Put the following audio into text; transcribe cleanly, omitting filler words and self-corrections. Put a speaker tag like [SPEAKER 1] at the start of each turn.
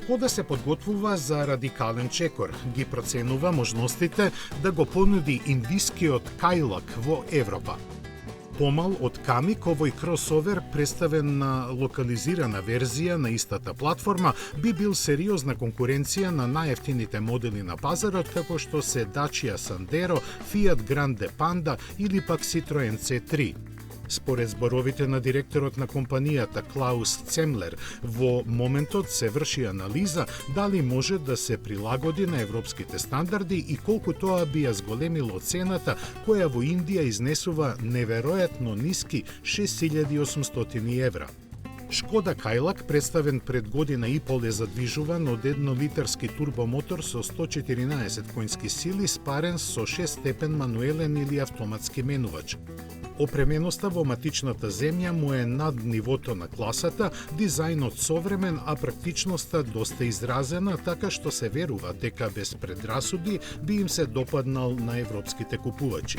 [SPEAKER 1] Шкода се подготвува за радикален чекор. Ги проценува можностите да го понуди индискиот Кајлак во Европа. Помал од Камик, овој кросовер, представен на локализирана верзија на истата платформа, би бил сериозна конкуренција на најефтините модели на пазарот, како што се Dacia Sandero, Fiat Grande Panda или пак Citroen C3. Според зборовите на директорот на компанијата Клаус Цемлер, во моментот се врши анализа дали може да се прилагоди на европските стандарди и колку тоа би ја зголемило цената, која во Индија изнесува неверојатно ниски 6800 евра. Шкода Кајлак, представен пред година и пол, е задвижуван од 1-литарски турбомотор со 114 коњски сили, спарен со 6-степен мануелен или автоматски менувач. Опременоста во матичната земја му е над нивото на класата, дизајнот современ, а практичноста доста изразена, така што се верува дека без предрасуди би им се допаднал на европските купувачи.